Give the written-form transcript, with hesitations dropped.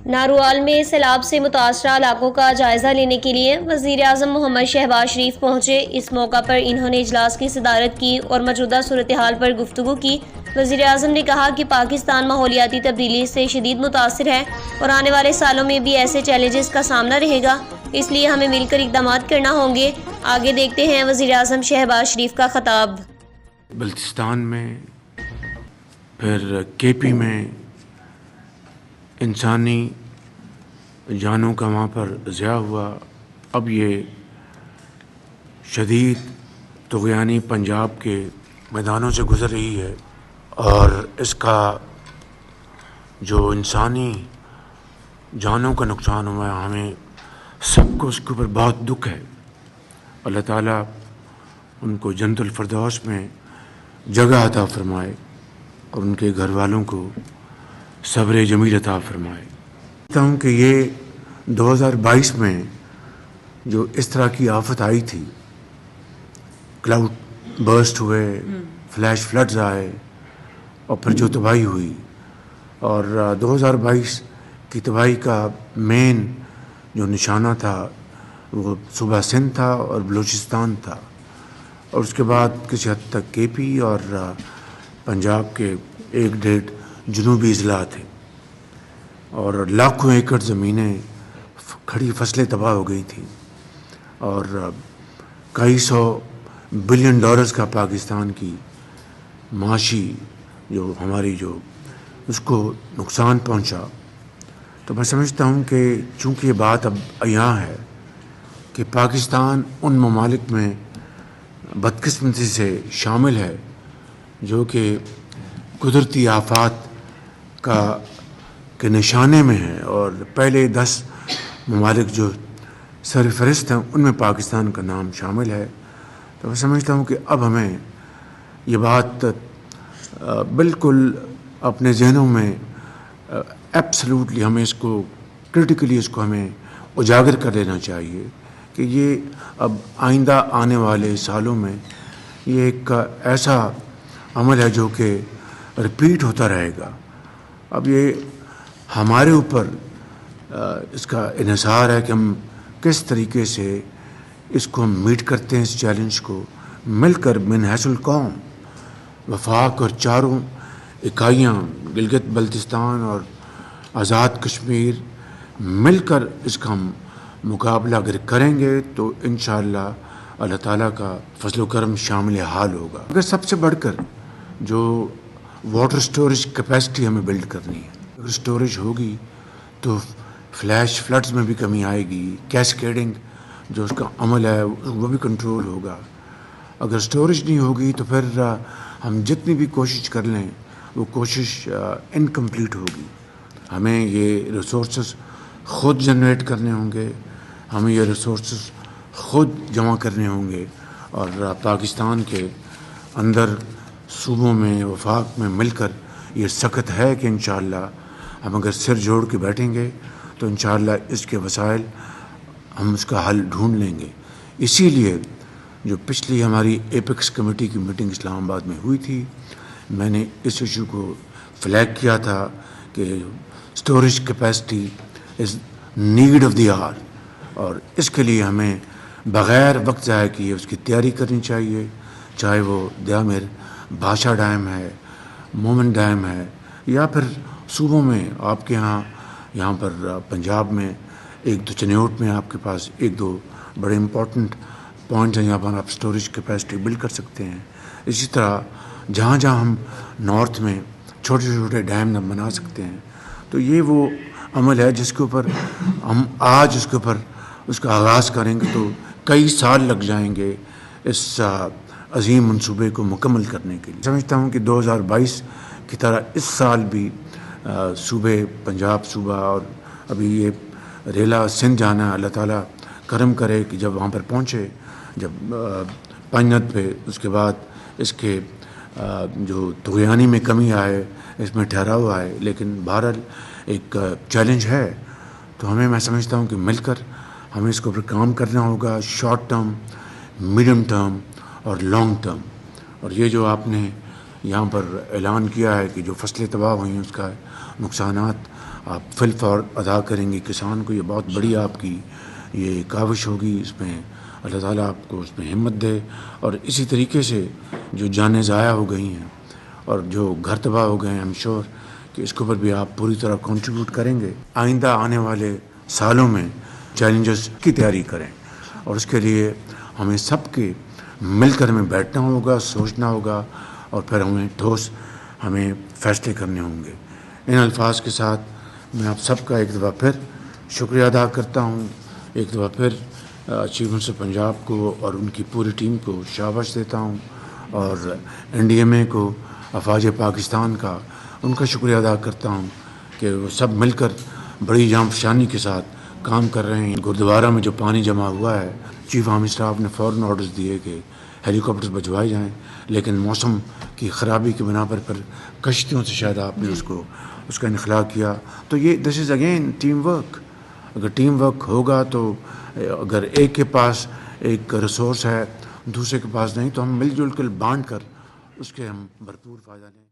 ناروال میں سیلاب سے متاثرہ علاقوں کا جائزہ لینے کے لیے وزیر اعظم محمد شہباز شریف پہنچے۔ اس موقع پر انہوں نے اجلاس کی صدارت کی اور موجودہ صورتحال پر گفتگو کی۔ وزیر اعظم نے کہا کہ پاکستان ماحولیاتی تبدیلی سے شدید متاثر ہے اور آنے والے سالوں میں بھی ایسے چیلنجز کا سامنا رہے گا، اس لیے ہمیں مل کر اقدامات کرنا ہوں گے۔ آگے دیکھتے ہیں وزیر اعظم شہباز شریف کا خطاب۔ بلتستان میں، پھر کے پی میں انسانی جانوں کا وہاں پر ضیاع ہوا۔ اب یہ شدید طغیانی پنجاب کے میدانوں سے گزر رہی ہے اور اس کا جو انسانی جانوں کا نقصان ہوا ہے، ہمیں سب کو اس کے اوپر بہت دکھ ہے۔ اللہ تعالیٰ ان کو جنت الفردوس میں جگہ عطا فرمائے اور ان کے گھر والوں کو صبر جمیل عطا فرمائے۔ کہتا ہوں کہ یہ 2022 میں جو اس طرح کی آفت آئی تھی، کلاؤڈ برسٹ ہوئے، فلیش فلڈز آئے اور پھر جو تباہی ہوئی، اور 2022 کی تباہی کا مین جو نشانہ تھا وہ صوبہ سندھ تھا اور بلوچستان تھا، اور اس کے بعد کسی حد تک کے پی اور پنجاب کے 1.5 جنوبی اضلاع تھے، اور لاکھوں ایکڑ زمینیں، کھڑی فصلیں تباہ ہو گئی تھیں، اور کئی سو بلین ڈالرز کا پاکستان کی معاشی جو ہماری جو اس کو نقصان پہنچا۔ تو میں سمجھتا ہوں کہ چونکہ یہ بات اب عیاں ہے کہ پاکستان ان ممالک میں بدقسمتی سے شامل ہے جو کہ قدرتی آفات کے نشانے میں ہے، اور پہلے 10 ممالک جو سرفہرست ہیں ان میں پاکستان کا نام شامل ہے۔ تو میں سمجھتا ہوں کہ اب ہمیں یہ بات بالکل اپنے ذہنوں میں ایبسلیوٹلی ہمیں اس کو کرٹیکلی اس کو ہمیں اجاگر کر لینا چاہیے کہ یہ اب آئندہ آنے والے سالوں میں یہ ایک ایسا عمل ہے جو کہ رپیٹ ہوتا رہے گا۔ اب یہ ہمارے اوپر اس کا انحصار ہے کہ ہم کس طریقے سے اس کو ہم میٹ کرتے ہیں، اس چیلنج کو مل کر من حیث القوم، وفاق اور چاروں اکائیاں گلگت بلتستان اور آزاد کشمیر مل کر اس کا ہم مقابلہ اگر کریں گے تو انشاءاللہ اللہ تعالیٰ کا فضل و کرم شامل حال ہوگا۔ اگر سب سے بڑھ کر جو واٹر سٹوریج کیپیسٹی ہمیں بلڈ کرنی ہے، اگر سٹوریج ہوگی تو فلیش فلڈز میں بھی کمی آئے گی، کیسکیڈنگ جو اس کا عمل ہے وہ بھی کنٹرول ہوگا۔ اگر سٹوریج نہیں ہوگی تو پھر ہم جتنی بھی کوشش کر لیں وہ کوشش انکمپلیٹ ہوگی۔ ہمیں یہ ریسورسز خود جنریٹ کرنے ہوں گے، ہمیں یہ ریسورسز خود جمع کرنے ہوں گے، اور پاکستان کے اندر صوبوں میں وفاق میں مل کر یہ سخت ہے کہ انشاءاللہ ہم اگر سر جوڑ کے بیٹھیں گے تو انشاءاللہ اس کے وسائل ہم اس کا حل ڈھونڈ لیں گے۔ اسی لیے جو پچھلی ہماری ایپیکس کمیٹی کی میٹنگ اسلام آباد میں ہوئی تھی، میں نے اس ایشو کو فلیگ کیا تھا کہ storage capacity is need of the hour, اور اس کے لیے ہمیں بغیر وقت ضائع کیے اس کی تیاری کرنی چاہیے، چاہے وہ دیامر بھاشا ڈیم ہے، مومن ڈیم ہے، یا پھر صوبوں میں آپ کے یہاں پر پنجاب میں 1-2 چنیوٹ میں آپ کے پاس 1-2 بڑے امپورٹنٹ پوائنٹس ہیں جہاں پر آپ سٹوریج کیپیسٹی بلڈ کر سکتے ہیں۔ اسی طرح جہاں جہاں ہم نارتھ میں چھوٹے چھوٹے ڈیم بنا سکتے ہیں، تو یہ وہ عمل ہے جس کے اوپر ہم آج اس کے اوپر اس کا آغاز کریں گے تو کئی سال لگ جائیں گے اس عظیم منصوبے کو مکمل کرنے کے لیے۔ سمجھتا ہوں کہ 2022 کی طرح اس سال بھی صوبے پنجاب صوبہ اور ابھی یہ ریلا سندھ جانا ہے، اللہ تعالیٰ کرم کرے کہ جب وہاں پر پہنچے، جب پنجت پہ اس کے بعد اس کے جو طغیانی میں کمی آئے، اس میں ٹھہراؤ آئے، لیکن بہرحال ایک چیلنج ہے، تو میں سمجھتا ہوں کہ مل کر ہمیں اس کے اوپر کام کرنا ہوگا، شارٹ ٹرم، میڈیم ٹرم اور لانگ ٹرم۔ اور یہ جو آپ نے یہاں پر اعلان کیا ہے کہ جو فصلیں تباہ ہوئی ہیں اس کا نقصانات آپ فل فور ادا کریں گے کسان کو. یہ بہت بڑی آپ کی یہ کاوش ہوگی. اس میں اللہ تعالیٰ آپ کو اس میں ہمت دے. اور اسی طریقے سے جو جانیں ضائع ہو گئی ہیں اور جو گھر تباہ ہو گئے ہیں، ایم شور کہ اس کے اوپر بھی آپ پوری طرح کنٹریبیوٹ کریں گے. آئندہ آنے والے سالوں میں چیلنجز کی تیاری کریں، اور اس کے لیے ہمیں سب کے مل کر ہمیں بیٹھنا ہوگا، سوچنا ہوگا، اور پھر ہمیں فیصلے کرنے ہوں گے. ان الفاظ کے ساتھ میں آپ سب کا ایک دفعہ پھر شکریہ ادا کرتا ہوں. ایک دفعہ پھر چیف منسٹر پنجاب کو اور ان کی پوری ٹیم کو شاباش دیتا ہوں، اور NDMA کو، افواج پاکستان کا ان کا شکریہ ادا کرتا ہوں کہ وہ سب مل کر بڑی جام فشانی کے ساتھ کام کر رہے ہیں. گردوارہ میں جو پانی جمع ہوا ہے، چیف آرمی اسٹاف نے فوراً آرڈرز دیے کہ ہیلی کاپٹرز بھجوائے جائیں، لیکن موسم کی خرابی کی بنا پر کشتیوں سے شاید آپ نے اس کا انخلا کیا. تو یہ دس از اگین ٹیم ورک. اگر ٹیم ورک ہوگا تو اگر ایک کے پاس ایک ریسورس ہے دوسرے کے پاس نہیں، تو ہم مل جل کر بانٹ کر اس کے ہم بھرپور فائدہ لیں.